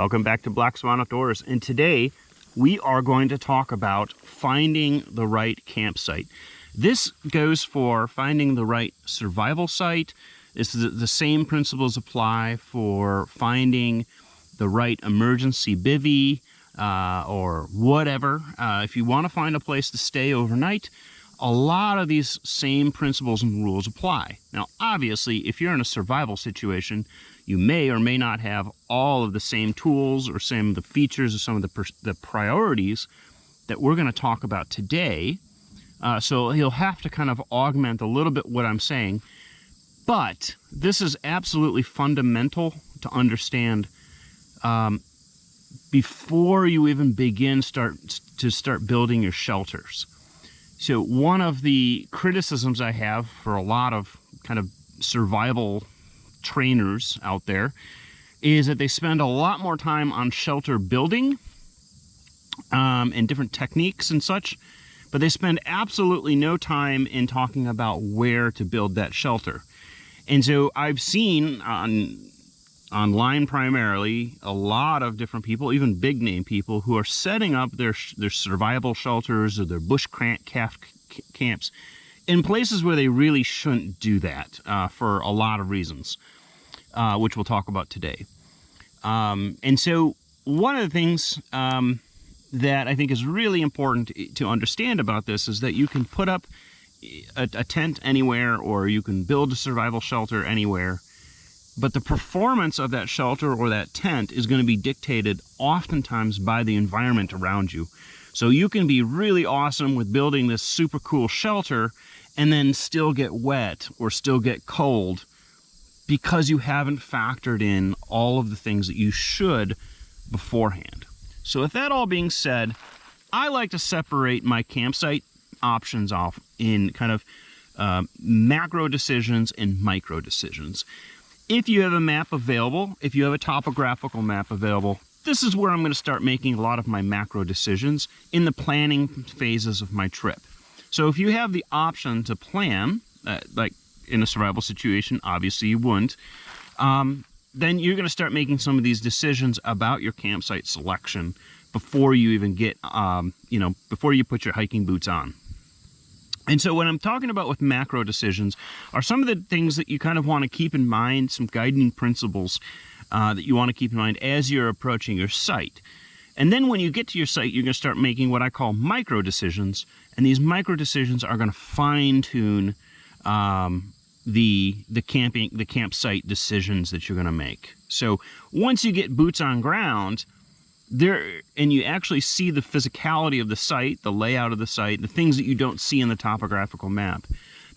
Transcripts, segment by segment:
Welcome back to Black Swan Outdoors, and today we are going to talk about finding the right campsite. This goes for finding the right survival site. The same principles apply for finding the right emergency bivvy or whatever. If you want to find a place to stay overnight, a lot of these same principles and rules apply. Now, obviously, if you're in a survival situation, you may or may not have all of the same tools or some of the features or some of the priorities that we're going to talk about today. So you'll have to kind of augment a little bit what I'm saying. But this is absolutely fundamental to understand before you even begin start building your shelters. So one of the criticisms I have for a lot of kind of survival trainers out there is that they spend a lot more time on shelter building and different techniques and such, but they spend absolutely no time in talking about where to build that shelter. And so I've seen online primarily a lot of different people, even big name people, who are setting up their survival shelters or their bush camps in places where they really shouldn't do that for a lot of reasons, which we'll talk about today. And so one of the things that I think is really important to understand about this is that you can put up a tent anywhere, or you can build a survival shelter anywhere, but the performance of that shelter or that tent is going to be dictated oftentimes by the environment around you. So you can be really awesome with building this super cool shelter and then still get wet or still get cold because you haven't factored in all of the things that you should beforehand. So with that all being said, I like to separate my campsite options off in kind of macro decisions and micro decisions. If you have a map available, if you have a topographical map available, this is where I'm going to start making a lot of my macro decisions in the planning phases of my trip. So if you have the option to plan, like in a survival situation, obviously you wouldn't, then you're going to start making some of these decisions about your campsite selection before you even get, before you put your hiking boots on. And so what I'm talking about with macro decisions are some of the things that you kind of want to keep in mind, some guiding principles that you want to keep in mind as you're approaching your site. And then when you get to your site, you're going to start making what I call micro decisions. And these micro decisions are going to fine tune the campsite decisions that you're going to make. So once you get boots on ground, and you actually see the physicality of the site, the layout of the site, the things that you don't see in the topographical map,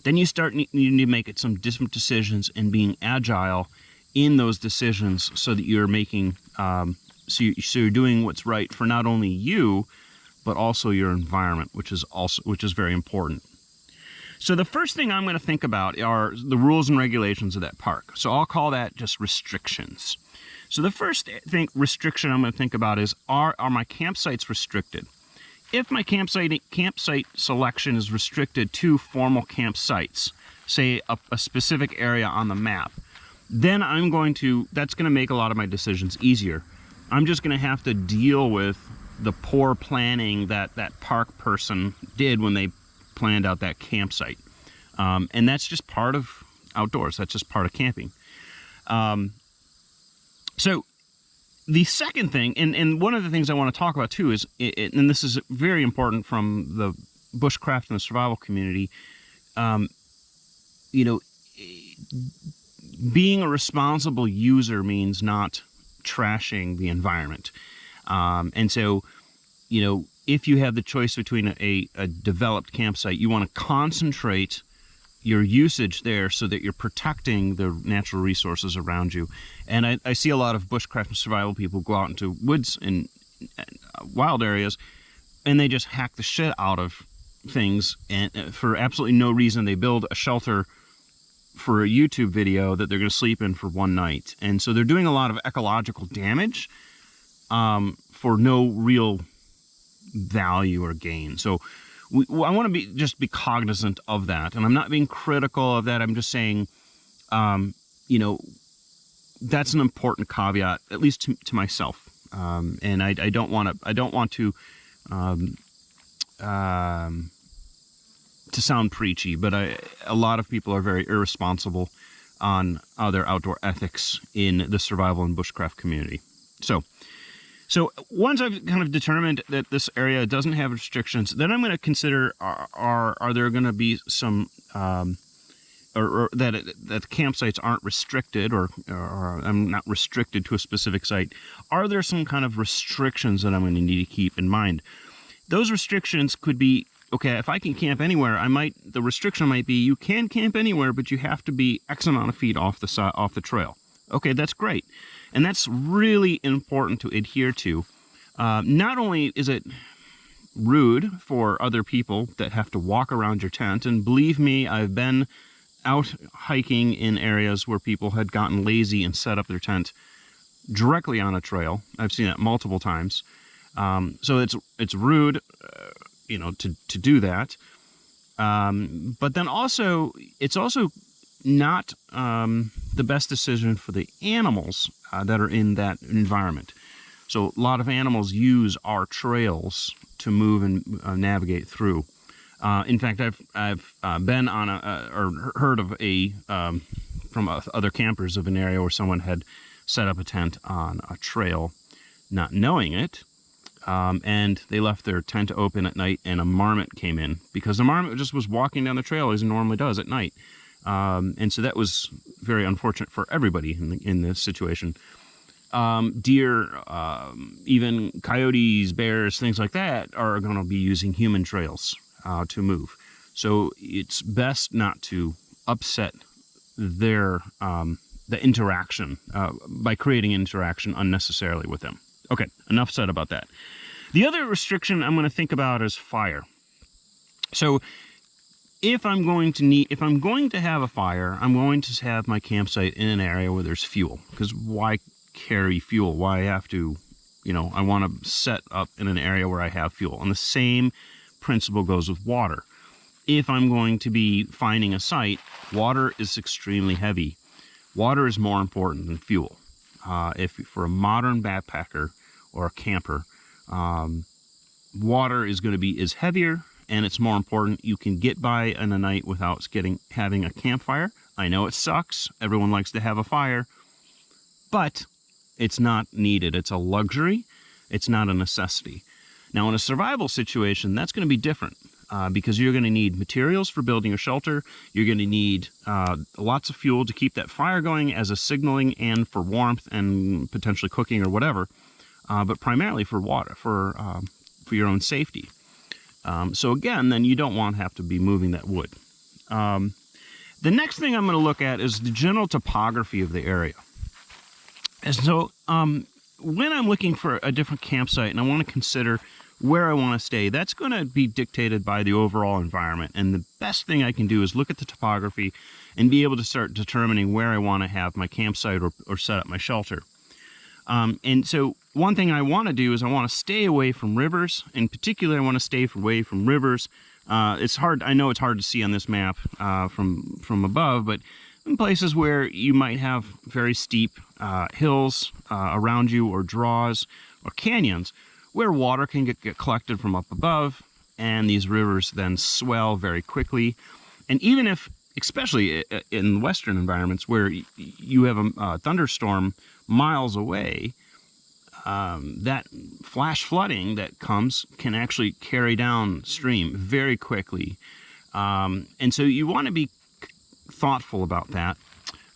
then you start needing to make some different decisions and being agile in those decisions so that you're making, so you're doing what's right for not only you, but also your environment, which is very important. So the first thing I'm going to think about are the rules and regulations of that park. So I'll call that just restrictions. So the first restriction I'm going to think about is, are my campsites restricted? If my campsite selection is restricted to formal campsites, say a specific area on the map, then that's going to make a lot of my decisions easier. I'm just going to have to deal with the poor planning that park person did when they planned out that campsite. And that's just part of outdoors. That's just part of camping. So the second thing, and one of the things I want to talk about too is, and this is very important from the bushcraft and the survival community, being a responsible user means not trashing the environment. And so, if you have the choice between a developed campsite, you want to concentrate your usage there so that you're protecting the natural resources around you. And I see a lot of bushcraft and survival people go out into woods and wild areas, and they just hack the shit out of things, and for absolutely no reason. They build a shelter for a YouTube video that they're going to sleep in for one night. And so they're doing a lot of ecological damage for no real value or gain. So I want to just be cognizant of that. And I'm not being critical of that. I'm just saying, that's an important caveat, at least to myself. And I don't want to sound preachy, but a lot of people are very irresponsible on their outdoor ethics in the survival and bushcraft community. So once I've kind of determined that this area doesn't have restrictions, then I'm going to consider are there going to be some or that the campsites aren't restricted, or I'm not restricted to a specific site. Are there some kind of restrictions that I'm going to need to keep in mind? Those restrictions could be, okay, if I can camp anywhere, the restriction might be you can camp anywhere, but you have to be X amount of feet off the trail. Okay, that's great. And that's really important to adhere to. Not only is it rude for other people that have to walk around your tent, and believe me, I've been out hiking in areas where people had gotten lazy and set up their tent directly on a trail. I've seen it multiple times. So it's rude, to do that. But then also, it's also not the best decision for the animals that are in that environment. So a lot of animals use our trails to move and navigate through. In fact, I've been on or heard of from other campers of an area where someone had set up a tent on a trail, not knowing it, and they left their tent open at night, and a marmot came in because the marmot just was walking down the trail as it normally does at night. And so that was very unfortunate for everybody in this situation. Deer, even coyotes, bears, things like that are going to be using human trails to move. So it's best not to upset the interaction by creating interaction unnecessarily with them. Okay, enough said about that. The other restriction I'm going to think about is fire. So if I'm going to have a fire, I'm going to have my campsite in an area where there's fuel. Because why carry fuel? Why have to, I want to set up in an area where I have fuel. And the same principle goes with water. If I'm going to be finding a site, water is extremely heavy. Water is more important than fuel. If for a modern backpacker or a camper, water is heavier, and it's more important. You can get by in a night without having a campfire. I know it sucks. Everyone likes to have a fire, but it's not needed. It's a luxury. It's not a necessity. Now, in a survival situation, that's going to be different because you're going to need materials for building a shelter. You're going to need lots of fuel to keep that fire going as a signaling and for warmth and potentially cooking or whatever, but primarily for water, for your own safety. So again, then you don't want to have to be moving that wood. The next thing I'm going to look at is the general topography of the area. And so when I'm looking for a different campsite and I want to consider where I want to stay, that's going to be dictated by the overall environment. And the best thing I can do is look at the topography and be able to start determining where I want to have my campsite or set up my shelter. And so one thing I want to do is I want to stay away from rivers. In particular, I want to stay away from rivers. It's hard. I know it's hard to see on this map from above, but in places where you might have very steep hills around you, or draws or canyons, where water can get collected from up above, and these rivers then swell very quickly. And even if, especially in western environments where you have a thunderstorm miles away, that flash flooding that comes can actually carry downstream very quickly. And so you want to be thoughtful about that.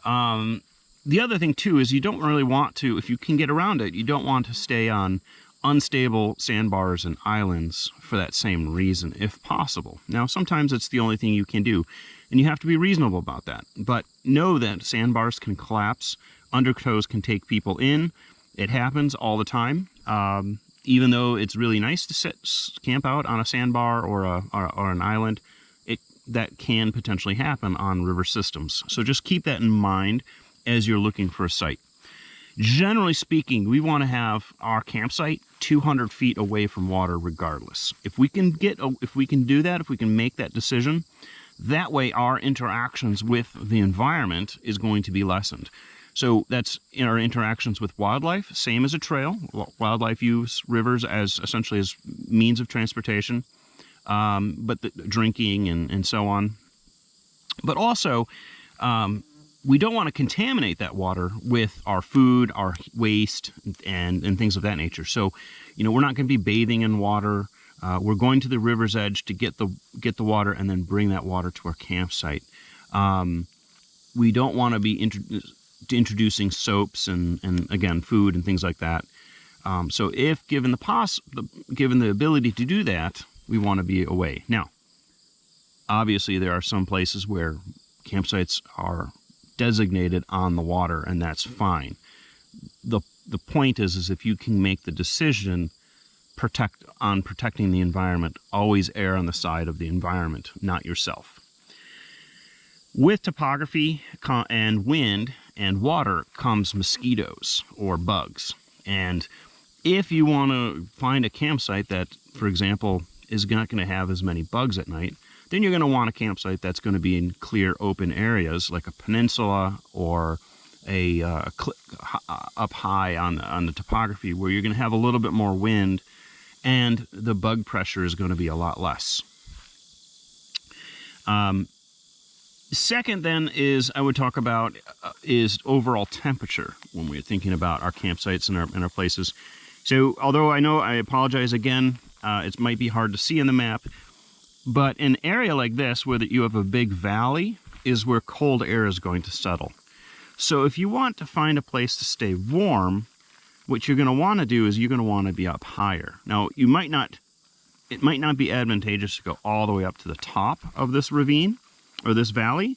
The other thing too is you don't really want to, if you can get around it, you don't want to stay on unstable sandbars and islands for that same reason, if possible. Now, sometimes it's the only thing you can do, and you have to be reasonable about that. But know that sandbars can collapse, undertows can take people in. It happens all the time. Even though it's really nice to camp out on a sandbar or an island, that can potentially happen on river systems. So just keep that in mind as you're looking for a site. Generally speaking, we want to have our campsite 200 feet away from water regardless. If we can do that, if we can make that decision, that way our interactions with the environment is going to be lessened. So that's in our interactions with wildlife, same as a trail. Wildlife use rivers as essentially as means of transportation, but the drinking and so on. But also, we don't want to contaminate that water with our food, our waste, and things of that nature. So, we're not going to be bathing in water. We're going to the river's edge to get the water and then bring that water to our campsite. We don't want to be introducing soaps and again food and things like that. So if given the ability to do that, we want to be away. Now, obviously there are some places where campsites are designated on the water, and that's fine. The point is if you can make the decision protecting the environment, always err on the side of the environment, not yourself. With topography and wind and water comes mosquitoes or bugs. And if you want to find a campsite that, for example, is not going to have as many bugs at night, then you're going to want a campsite that's going to be in clear open areas like a peninsula or up high on the topography where you're going to have a little bit more wind and the bug pressure is going to be a lot less. Second, then, is I would talk about is overall temperature when we're thinking about our campsites and our places. So, although I apologize again, it might be hard to see in the map, but an area like this where you have a big valley is where cold air is going to settle. So, if you want to find a place to stay warm, what you're going to want to do is you're going to want to be up higher. Now, it might not be advantageous to go all the way up to the top of this ravine or this valley,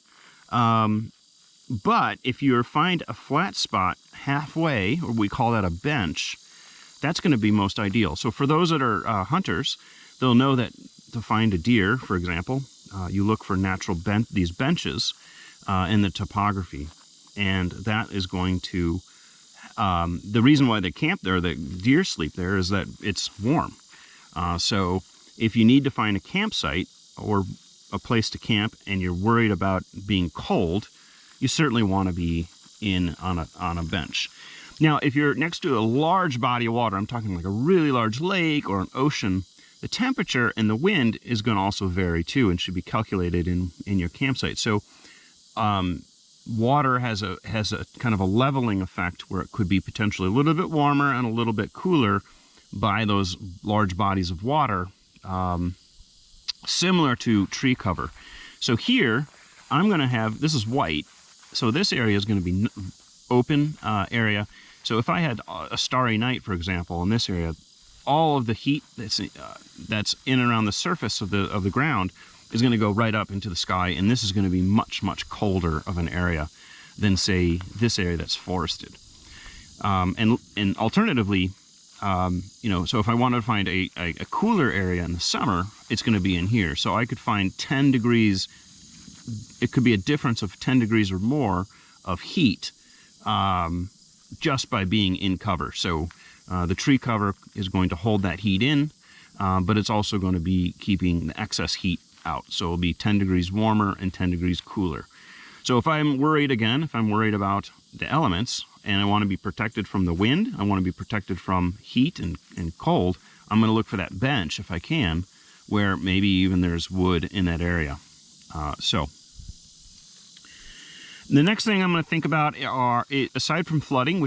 but if you find a flat spot halfway, or we call that a bench, that's going to be most ideal. So for those that are hunters, they'll know that to find a deer, for example, you look for these benches in the topography, and that is going to the reason why they camp there, the deer sleep there, is that it's warm. So if you need to find a campsite or a place to camp and you're worried about being cold, you certainly want to be on a bench. Now, if you're next to a large body of water, I'm talking like a really large lake or an ocean, the temperature and the wind is going to also vary too and should be calculated in your campsite. So water has a kind of a leveling effect where it could be potentially a little bit warmer and a little bit cooler by those large bodies of water, similar to tree cover. So here, I'm going to have, this is white, so this area is going to be open area. So if I had a starry night, for example, in this area, all of the heat that's in and around the surface of the ground is going to go right up into the sky, and this is going to be much, much colder of an area than, say, this area that's forested. And alternatively, so if I wanted to find a cooler area in the summer, it's going to be in here. So I could find 10 degrees, it could be a difference of 10 degrees or more of heat just by being in cover. So the tree cover is going to hold that heat in, but it's also going to be keeping the excess heat out. So it'll be 10 degrees warmer and 10 degrees cooler. So if I'm worried about the elements, and I want to be protected from the wind, I want to be protected from heat and cold, I'm going to look for that bench, if I can, where maybe even there's wood in that area. So the next thing I'm going to think about are, aside from flooding,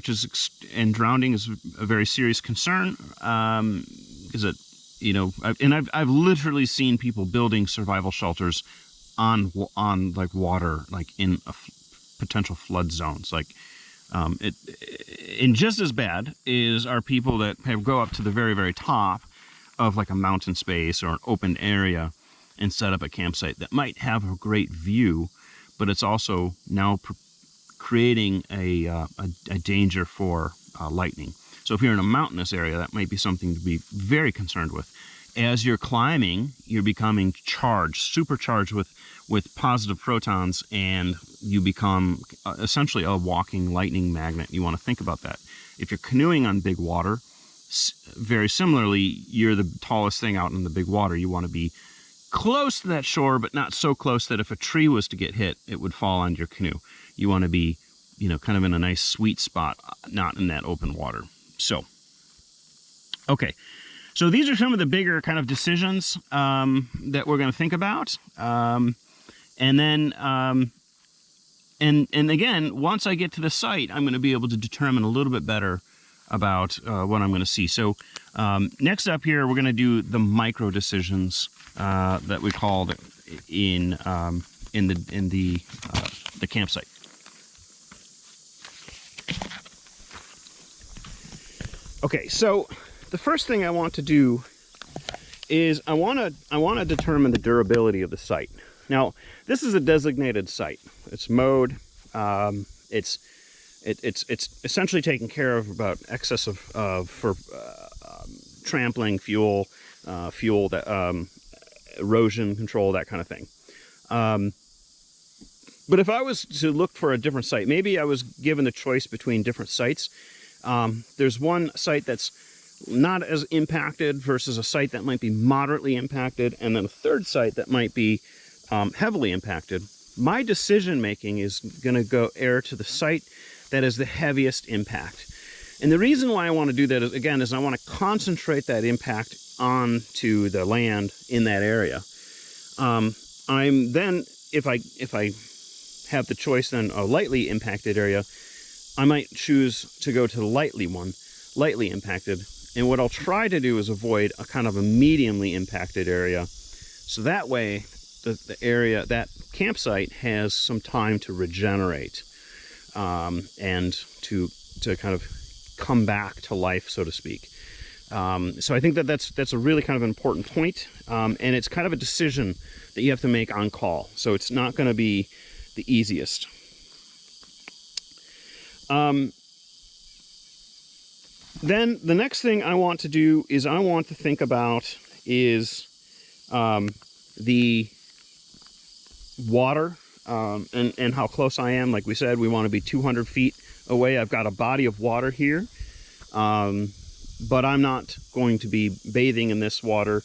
and drowning is a very serious concern, is that, I've literally seen people building survival shelters on like water, like in potential flood zones, like. And just as bad are people that go up to the very, very top of like a mountain space or an open area and set up a campsite that might have a great view, but it's also now creating a danger for lightning. So if you're in a mountainous area, that might be something to be very concerned with. As you're climbing, you're becoming supercharged with positive protons, and you become essentially a walking lightning magnet. You want to think about that. If you're canoeing on big water, very similarly, you're the tallest thing out in the big water. You want to be close to that shore, but not so close that if a tree was to get hit, it would fall on your canoe. You want to be you know, kind of in a nice sweet spot, not in that open water. So, okay. So these are some of the bigger kind of decisions that we're going to think about. And then, and again, once I get to the site, I'm going to be able to determine a little bit better about what I'm going to see. So next up here, we're going to do the micro decisions that we called in the campsite. Okay, so the first thing I want to do is I want to determine the durability of the site. Now, this is a designated site. It's mowed. It's essentially taken care of about excess for trampling, fuel that erosion control, that kind of thing. But if I was to look for a different site, maybe I was given the choice between different sites. There's one site that's not as impacted versus a site that might be moderately impacted, and then a third site that might be heavily impacted. My decision making is going to err to the site that is the heaviest impact. And the reason why I want to do that is, again, I want to concentrate that impact onto the land in that area. I'm then, if I have the choice, then a lightly impacted area, I might choose to go to the lightly impacted. And what I'll try to do is avoid a kind of a mediumly impacted area. So that way, the area, that campsite has some time to regenerate and to kind of come back to life, so to speak. So I think that's a really kind of important point, and it's kind of a decision that you have to make on call. So it's not going to be the easiest. Then the next thing I want to do is I want to think about is the water and how close I am. Like we said, we want to be 200 feet away. I've got a body of water here, but I'm not going to be bathing in this water.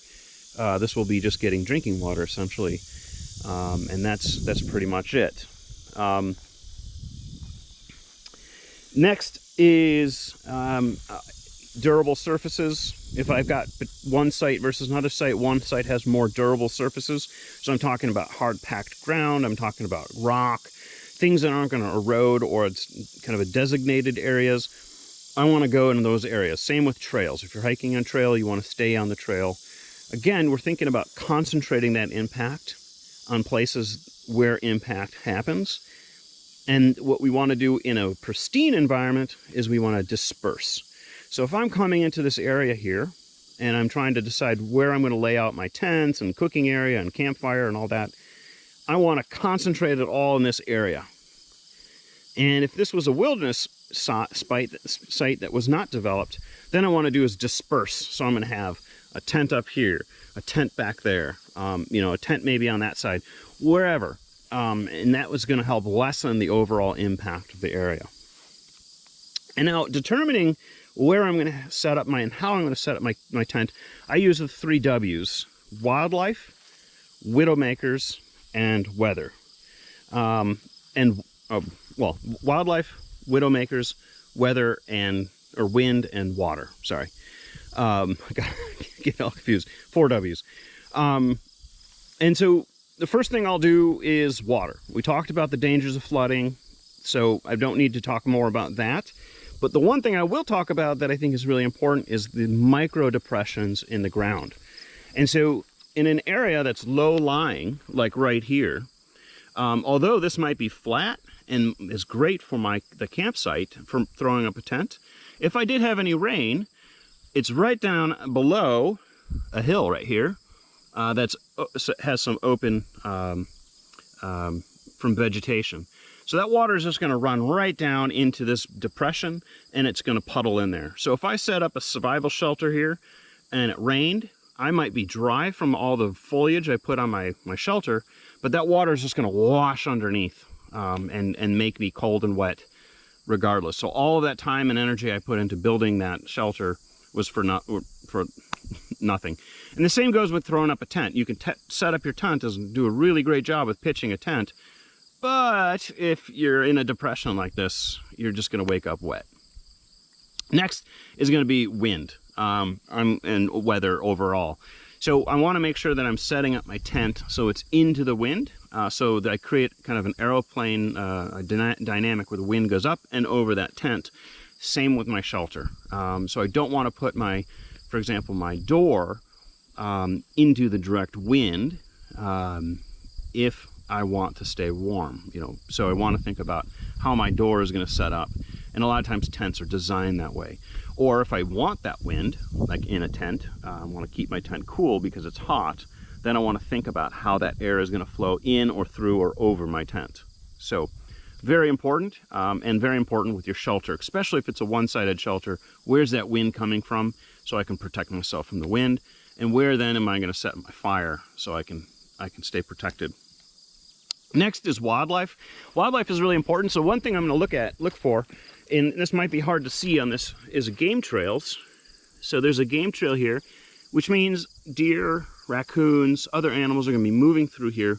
This will be just getting drinking water, essentially, and that's pretty much it. Next is durable surfaces. If I've got one site versus another site, one site has more durable surfaces. So I'm talking about hard packed ground, I'm talking about rock, things that aren't going to erode, or it's kind of a designated areas. I want to go into those areas. Same with trails. If you're hiking on trail, you want to stay on the trail. Again, we're thinking about concentrating that impact on places where impact happens. And what we want to do in a pristine environment is we want to disperse. So if I'm coming into this area here and I'm trying to decide where I'm going to lay out my tents and cooking area and campfire and all that, I want to concentrate it all in this area. And if this was a wilderness site that was not developed, then I want to do is disperse. So I'm going to have a tent up here, a tent back there, a tent maybe on that side, wherever. And that was going to help lessen the overall impact of the area. And now determining where I'm going to set up and how I'm going to set up my tent, I use the 3 W's: wildlife, widowmakers, and weather. Wildlife, widowmakers, weather, or wind and water. Sorry. I got get all confused. 4 W's. And so the first thing I'll do is water. We talked about the dangers of flooding, so I don't need to talk more about that. But the one thing I will talk about that I think is really important is the micro depressions in the ground. And so in an area that's low-lying, like right here, although this might be flat and is great for the campsite for throwing up a tent, if I did have any rain, it's right down below a hill right here that has some open from vegetation. So that water is just going to run right down into this depression, and it's going to puddle in there. So if I set up a survival shelter here and it rained, I might be dry from all the foliage I put on my shelter, but that water is just going to wash underneath and make me cold and wet regardless. So all of that time and energy I put into building that shelter was for nothing. And the same goes with throwing up a tent. You can set up your tent and do a really great job with pitching a tent, But if you're in a depression like this, you're just going to wake up wet. Next is going to be wind and weather overall. So I want to make sure that I'm setting up my tent so it's into the wind, so that I create kind of an aeroplane dynamic where the wind goes up and over that tent. Same with my shelter. So I don't want to put my, for example, my door into the direct wind if I want to stay warm, you know. So I want to think about how my door is going to set up. And a lot of times tents are designed that way. Or if I want that wind, like in a tent, I want to keep my tent cool because it's hot, then I want to think about how that air is going to flow in or through or over my tent. So very important, and very important with your shelter, especially if it's a one-sided shelter. Where's that wind coming from so I can protect myself from the wind? And where then am I going to set my fire so I can stay protected? Next is wildlife. Wildlife is really important. So one thing I'm going to look for, and this might be hard to see on this, is game trails. So there's a game trail here, which means deer, raccoons, other animals are going to be moving through here.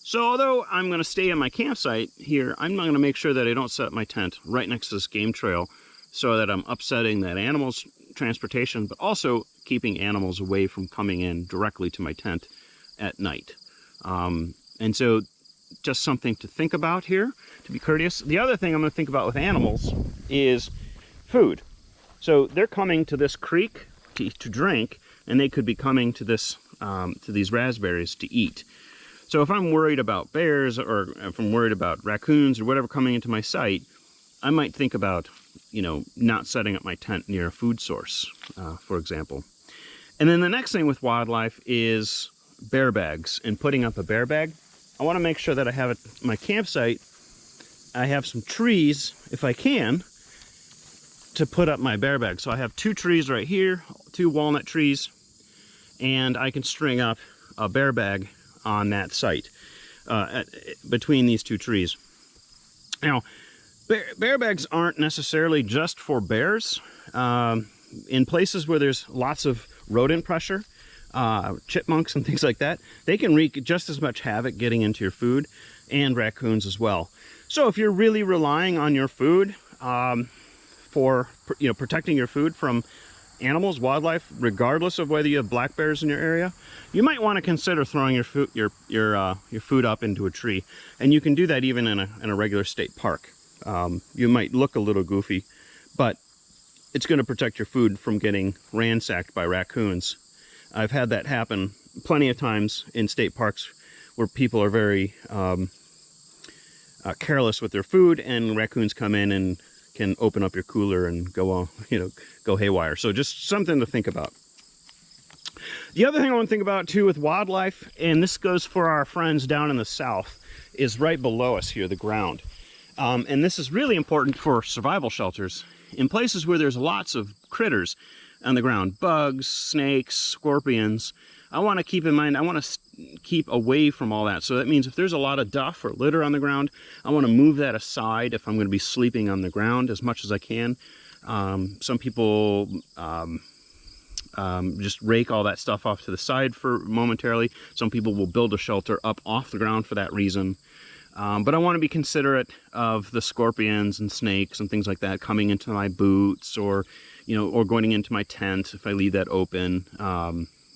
So although I'm going to stay at my campsite here, I'm not going to make sure that I don't set up my tent right next to this game trail so that I'm upsetting that animal's transportation, but also keeping animals away from coming in directly to my tent at night. And so just something to think about here, to be courteous. The other thing I'm going to think about with animals is food. So they're coming to this creek to drink, and they could be coming to this to these raspberries to eat. So if I'm worried about bears, or if I'm worried about raccoons or whatever coming into my site, I might think about, you know, not setting up my tent near a food source, for example. And then the next thing with wildlife is bear bags and putting up a bear bag. I want to make sure that I have at my campsite, I have some trees, if I can, to put up my bear bag. So I have 2 trees right here, 2 walnut trees, and I can string up a bear bag on that site between these 2 trees. Now, bear bags aren't necessarily just for bears. In places where there's lots of rodent pressure, chipmunks and things like that, they can wreak just as much havoc getting into your food, and raccoons as well. So if you're really relying on your food for, you know, protecting your food from animals, wildlife, regardless of whether you have black bears in your area, you might want to consider throwing your food up into a tree. And you can do that even in a regular state park. You might look a little goofy, but it's going to protect your food from getting ransacked by raccoons. I've had that happen plenty of times in state parks where people are very careless with their food, and raccoons come in and can open up your cooler and go haywire. So just something to think about. The other thing I want to think about too with wildlife, and this goes for our friends down in the south, is right below us here, the ground. And this is really important for survival shelters. In places where there's lots of critters on the ground, bugs, snakes, scorpions, I want to keep in mind, I want to keep away from all that. So that means if there's a lot of duff or litter on the ground, I want to move that aside if I'm going to be sleeping on the ground as much as I can. Some people just rake all that stuff off to the side for momentarily. Some people will build a shelter up off the ground for that reason. But I want to be considerate of the scorpions and snakes and things like that coming into my boots, or, you know, or going into my tent if I leave that open,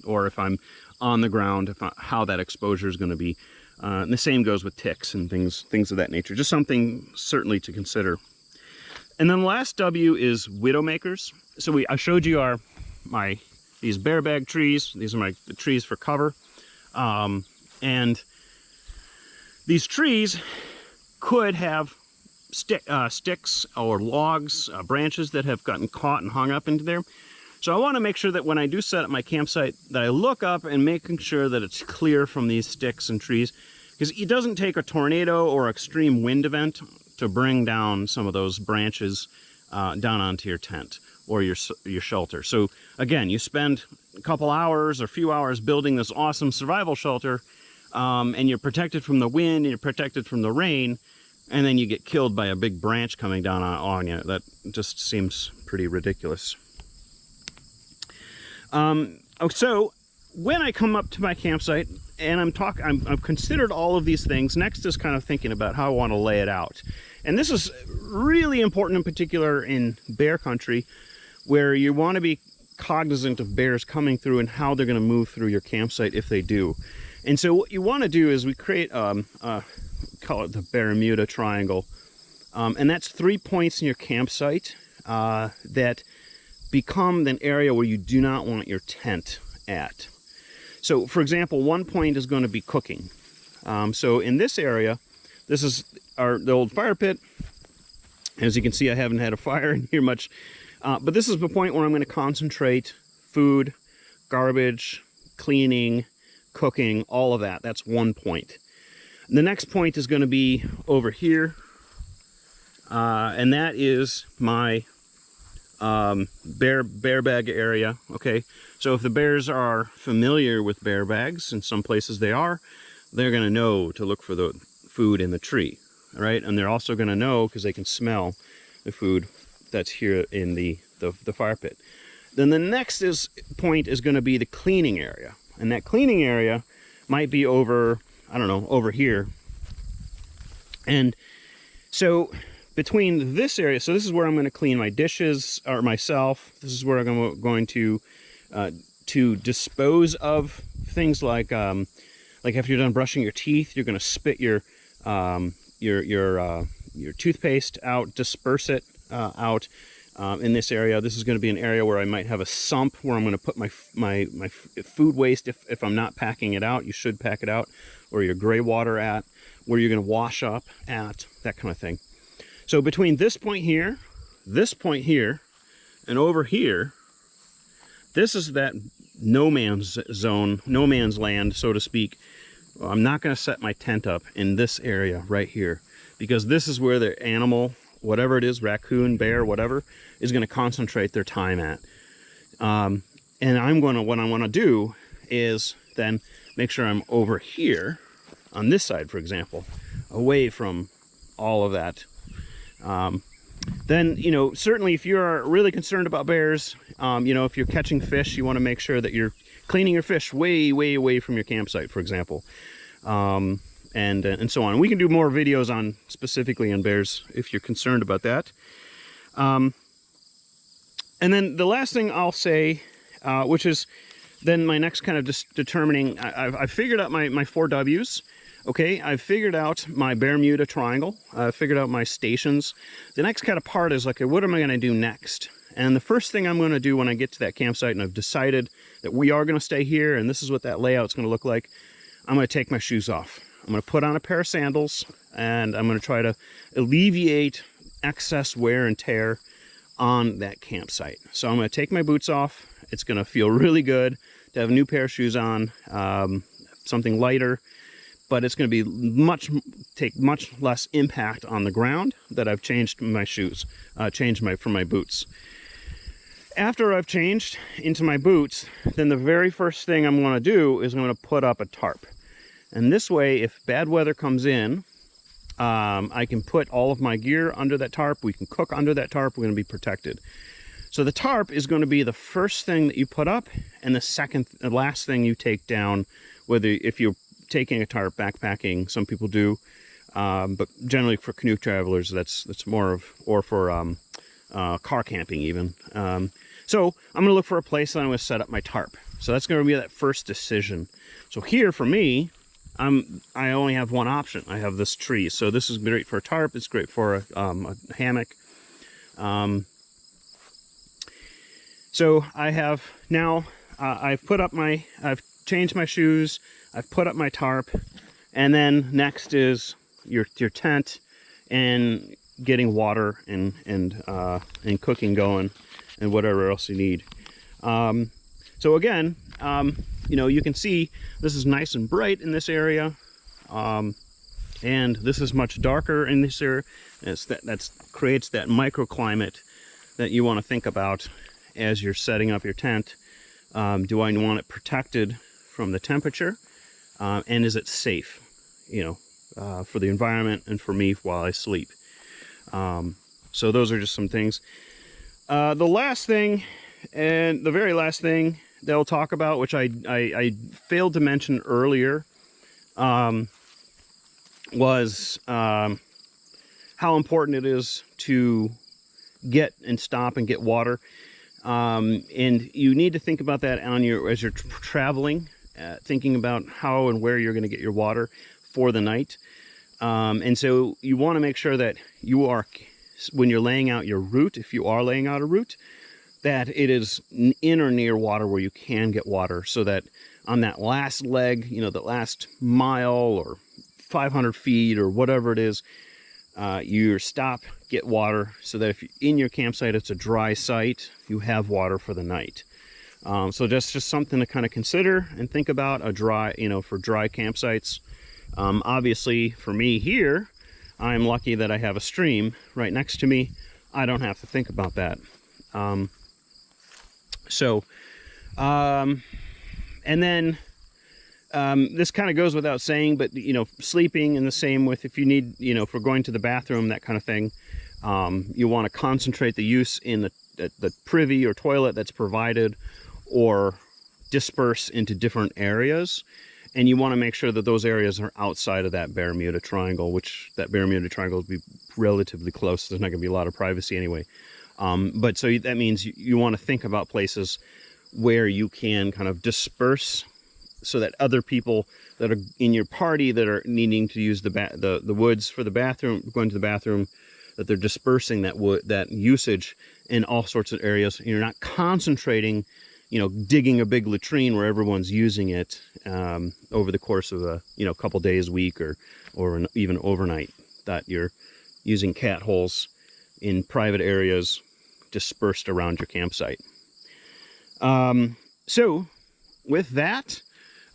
or if I'm on the ground, how that exposure is going to be. And the same goes with ticks and things of that nature. Just something certainly to consider. And then the last W is widowmakers. So I showed you these bear bag trees. These are the trees for cover, and these trees could have sticks or logs, branches that have gotten caught and hung up into there. So I want to make sure that when I do set up my campsite, that I look up and making sure that it's clear from these sticks and trees, because it doesn't take a tornado or extreme wind event to bring down some of those branches down onto your tent or your shelter. So again, you spend a couple hours or a few hours building this awesome survival shelter, and you're protected from the wind, and you're protected from the rain, and then you get killed by a big branch coming down on you. That just seems pretty ridiculous. So when I come up to my campsite and I've considered all of these things, next is kind of thinking about how I want to lay it out. And this is really important in particular in bear country, where you want to be cognizant of bears coming through and how they're going to move through your campsite if they do. And so what you want to do is we create, call it the Bermuda Triangle. And that's 3 points in your campsite that become an area where you do not want your tent at. So for example, 1 point is going to be cooking. So in this area, this is the old fire pit. As you can see, I haven't had a fire in here much, but this is the point where I'm going to concentrate food, garbage, cleaning, cooking, all of that. That's 1 point. The next point is going to be over here, and that is my bear bag area. Okay, so if the bears are familiar with bear bags, in some places they are, they're going to know to look for the food in the tree, right? And they're also going to know because they can smell the food that's here in the fire pit. Then the next point is going to be the cleaning area, and that cleaning area might be over, I don't know, over here. And so between this area, so this is where I'm going to clean my dishes, or myself. This is where I'm going to dispose of things like after you're done brushing your teeth, you're going to spit your toothpaste out, disperse it out in this area. This is going to be an area where I might have a sump where I'm going to put my food waste if I'm not packing it out. You should pack it out, or your gray water at, where you're going to wash up at, that kind of thing. So between this point here, and over here, this is that no man's zone, no man's land, so to speak. I'm not going to set my tent up in this area right here, because this is where the animal, whatever it is, raccoon, bear, whatever, is going to concentrate their time at. And what I want to do is then make sure I'm over here on this side, for example, away from all of that. Then, certainly if you're really concerned about bears, if you're catching fish, you want to make sure that you're cleaning your fish way, way away from your campsite, for example. And so on. We can do more videos on specifically on bears if you're concerned about that. And then the last thing I'll say, which is then my next kind of just determining, I've figured out my 4 W's. Okay, I've figured out my Bermuda Triangle. I've figured out my stations. The next kind of part is like, what am I going to do next? And the first thing I'm going to do when I get to that campsite and I've decided that we are going to stay here and this is what that layout's going to look like, I'm going to take my shoes off. I'm going to put on a pair of sandals, and I'm going to try to alleviate excess wear and tear on that campsite. So I'm going to take my boots off. It's going to feel really good to have a new pair of shoes on, something lighter, but it's going to take much less impact on the ground that I've changed my shoes, from my boots. After I've changed into my boots, then the very first thing I'm going to do is I'm going to put up a tarp. And this way, if bad weather comes in, I can put all of my gear under that tarp. We can cook under that tarp. We're going to be protected. So the tarp is going to be the first thing that you put up, and the last thing you take down, if you're taking a tarp backpacking, some people do, but generally for canoe travelers, that's more of, or for car camping even. So I'm going to look for a place that I'm going to set up my tarp. So that's going to be that first decision. So here for me, I only have one option. I have this tree. So this is great for a tarp. It's great for a hammock. So I have now, I've changed my shoes. I've put up my tarp. And then next is your tent and getting water and cooking going and whatever else you need. So again, you can see this is nice and bright in this area, and this is much darker in this area. That creates that microclimate that you want to think about as you're setting up your tent. Do I want it protected from the temperature, and is it safe, for the environment and for me while I sleep? So those are just some things. The last thing, and the very last thing they'll talk about, which I failed to mention earlier, was how important it is to get and stop and get water. And you need to think about that on as you're traveling, thinking about how and where you're going to get your water for the night. And so you want to make sure that you are, when you're laying out your route, if you are laying out a route, that it is in or near water where you can get water, so that on that last leg, you know, the last mile or 500 feet or whatever it is, you stop, get water, so that if you're in your campsite, it's a dry site, you have water for the night. So that's just something to kind of consider and think about, a dry, you know, for dry campsites. Obviously for me here, I'm lucky that I have a stream right next to me. I don't have to think about that. And then this kind of goes without saying, but, you know, sleeping, and the same with if you need, you know, for going to the bathroom, that kind of thing, you want to concentrate the use in the privy or toilet that's provided, or disperse into different areas. And you want to make sure that those areas are outside of that Bermuda Triangle, which that Bermuda Triangle will be relatively close. There's not going to be a lot of privacy anyway. But so that means you want to think about places where you can kind of disperse, so that other people that are in your party that are needing to use the woods for the bathroom, going to the bathroom, that they're dispersing that usage in all sorts of areas. And you're not concentrating, you know, digging a big latrine where everyone's using it over the course of a, you know, couple days, week, or even overnight. That you're using cat holes in private areas dispersed around your campsite. So with that,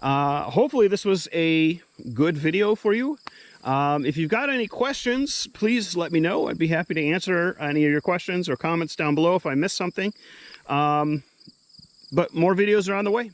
hopefully this was a good video for you. If you've got any questions, please let me know. I'd be happy to answer any of your questions or comments down below if I missed something. But more videos are on the way.